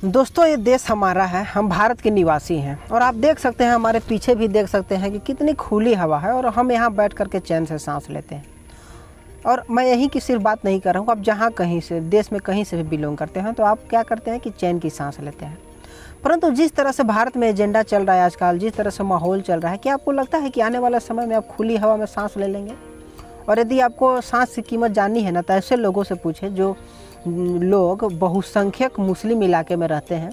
दोस्तों, ये देश हमारा है, हम भारत के निवासी हैं और आप देख सकते हैं, हमारे पीछे भी देख सकते हैं कि कितनी खुली हवा है और हम यहाँ बैठ कर के चैन से सांस लेते हैं। और मैं यहीं की सिर्फ बात नहीं कर रहा हूँ, आप जहाँ कहीं से देश में कहीं से भी बिलोंग करते हैं तो आप क्या करते हैं कि चैन की सांस लेते हैं। परंतु जिस तरह से भारत में एजेंडा चल रहा है आजकल, जिस तरह से माहौल चल रहा है, क्या आपको लगता है कि आने वाले समय में आप खुली हवा में सांस ले लेंगे? और यदि आपको सांस की कीमत जाननी है ना, तो ऐसे लोगों से पूछे जो लोग बहुसंख्यक मुस्लिम इलाके में रहते हैं,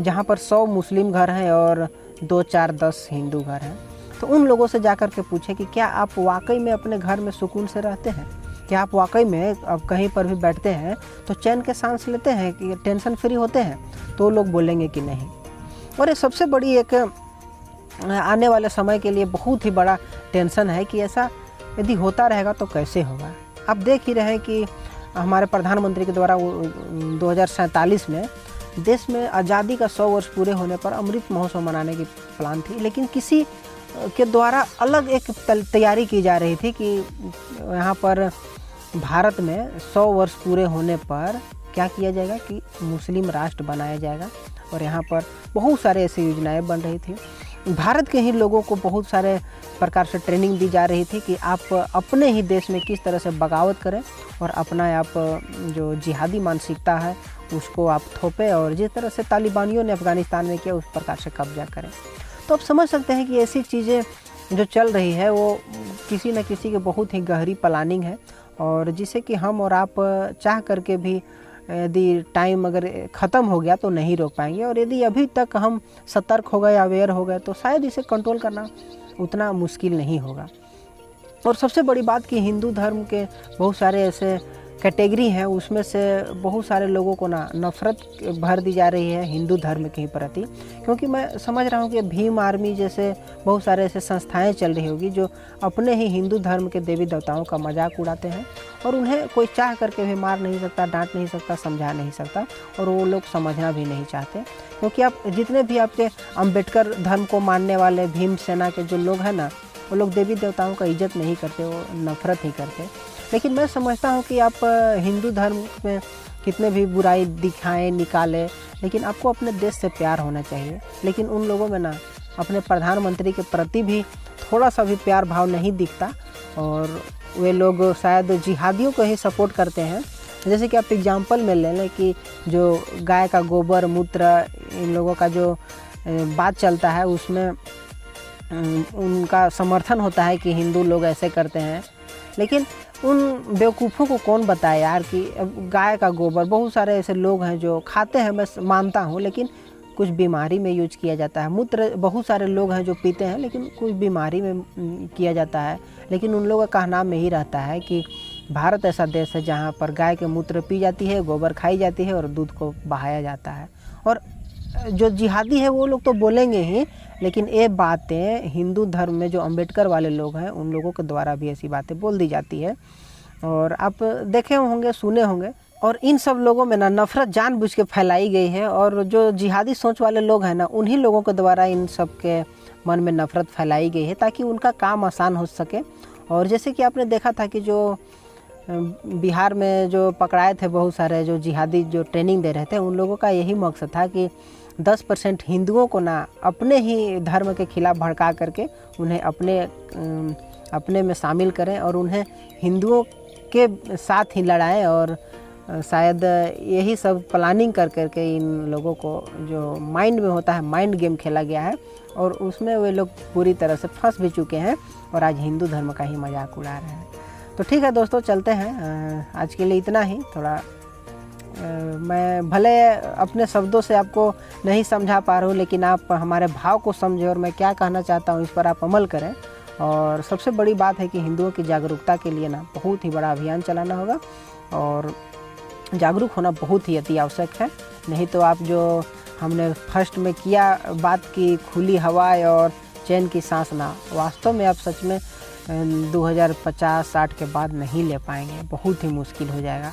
जहाँ पर 100 मुस्लिम घर हैं और 2, 4, 10 हिंदू घर हैं। तो उन लोगों से जाकर के पूछे कि क्या आप वाकई में अपने घर में सुकून से रहते हैं? क्या आप वाकई में अब कहीं पर भी बैठते हैं तो चैन के सांस लेते हैं, कि टेंशन फ्री होते हैं? तो लोग बोलेंगे कि नहीं। और ये सबसे बड़ी एक आने वाले समय के लिए बहुत ही बड़ा टेंशन है कि ऐसा यदि होता रहेगा तो कैसे होगा। आप देख ही रहे हैं कि हमारे प्रधानमंत्री के द्वारा 2047 में देश में आज़ादी का 100 वर्ष पूरे होने पर अमृत महोत्सव मनाने की प्लान थी, लेकिन किसी के द्वारा अलग एक तैयारी की जा रही थी कि यहाँ पर भारत में 100 वर्ष पूरे होने पर क्या किया जाएगा कि मुस्लिम राष्ट्र बनाया जाएगा। और यहाँ पर बहुत सारे ऐसी योजनाएं बन रही थी। भारत के ही लोगों को बहुत सारे प्रकार से ट्रेनिंग दी जा रही थी कि आप अपने ही देश में किस तरह से बगावत करें और अपना आप जो जिहादी मानसिकता है उसको आप थोपें, और जिस तरह से तालिबानियों ने अफ़गानिस्तान में किया उस प्रकार से कब्जा करें। तो आप समझ सकते हैं कि ऐसी चीज़ें जो चल रही है वो किसी न किसी की बहुत ही गहरी प्लानिंग है, और जिसे कि हम और आप चाह करके भी यदि टाइम अगर ख़त्म हो गया तो नहीं रोक पाएंगे। और यदि अभी तक हम सतर्क हो गए, अवेयर हो गए, तो शायद इसे कंट्रोल करना उतना मुश्किल नहीं होगा। और सबसे बड़ी बात कि हिंदू धर्म के बहुत सारे ऐसे कैटेगरी हैं, उसमें से बहुत सारे लोगों को ना नफ़रत भर दी जा रही है हिंदू धर्म के प्रति। क्योंकि मैं समझ रहा हूँ कि भीम आर्मी जैसे बहुत सारे ऐसे संस्थाएं चल रही होगी जो अपने ही हिंदू धर्म के देवी देवताओं का मजाक उड़ाते हैं, और उन्हें कोई चाह करके भी मार नहीं सकता, डांट नहीं सकता, समझा नहीं सकता, और वो लोग समझना भी नहीं चाहते। क्योंकि आप जितने भी आपके अम्बेडकर धर्म को मानने वाले भीम सेना के जो लोग हैं ना, वो लोग देवी देवताओं का इज्जत नहीं करते, वो नफ़रत ही करते। लेकिन मैं समझता हूँ कि आप हिंदू धर्म में कितने भी बुराई दिखाएं, निकालें, लेकिन आपको अपने देश से प्यार होना चाहिए। लेकिन उन लोगों में ना अपने प्रधानमंत्री के प्रति भी थोड़ा सा भी प्यार भाव नहीं दिखता, और वे लोग शायद जिहादियों को ही सपोर्ट करते हैं। जैसे कि आप एग्जांपल में ले लें कि जो गाय का गोबर मूत्र इन लोगों का जो बात चलता है, उसमें उनका समर्थन होता है कि हिंदू लोग ऐसे करते हैं। लेकिन उन बेवकूफ़ों को कौन बताए यार कि गाय का गोबर बहुत सारे ऐसे लोग हैं जो खाते हैं, मैं मानता हूँ, लेकिन कुछ बीमारी में यूज किया जाता है। मूत्र बहुत सारे लोग हैं जो पीते हैं, लेकिन कुछ बीमारी में किया जाता है। लेकिन उन लोगों का कहना में ही रहता है कि भारत ऐसा देश है जहाँ पर गाय के मूत्र पी जाती है, गोबर खाई जाती है और दूध को बहाया जाता है। और जो जिहादी है वो लोग तो बोलेंगे ही, लेकिन ये बातें हिंदू धर्म में जो अम्बेडकर वाले लोग हैं उन लोगों के द्वारा भी ऐसी बातें बोल दी जाती है। और आप देखे होंगे, सुने होंगे, और इन सब लोगों में ना नफ़रत जानबूझ के फैलाई गई है, और जो जिहादी सोच वाले लोग हैं ना, उन्हीं लोगों के द्वारा इन सब के मन में नफ़रत फैलाई गई है ताकि उनका काम आसान हो सके। और जैसे कि आपने देखा था कि जो बिहार में जो पकड़ाए थे बहुत सारे जो जिहादी जो ट्रेनिंग दे रहे थे, उन लोगों का यही मकसद था कि 10% हिंदुओं को ना अपने ही धर्म के खिलाफ भड़का करके उन्हें अपने में शामिल करें और उन्हें हिंदुओं के साथ ही लड़ाएं। और शायद यही सब प्लानिंग कर करके इन लोगों को जो माइंड में होता है, माइंड गेम खेला गया है, और उसमें वे लोग पूरी तरह से फंस भी चुके हैं और आज हिंदू धर्म का ही मजाक उड़ा रहे हैं। तो ठीक है दोस्तों, चलते हैं। आज के लिए इतना ही। थोड़ा मैं भले अपने शब्दों से आपको नहीं समझा पा रहा हूँ, लेकिन आप हमारे भाव को समझें और मैं क्या कहना चाहता हूँ इस पर आप अमल करें। और सबसे बड़ी बात है कि हिंदुओं की जागरूकता के लिए ना बहुत ही बड़ा अभियान चलाना होगा, और जागरूक होना बहुत ही अति आवश्यक है। नहीं तो आप जो हमने फर्स्ट में किया बात की खुली हवा और चैन की सांस, ना वास्तव में आप सच में 2050-60 के बाद नहीं ले पाएंगे, बहुत ही मुश्किल हो जाएगा।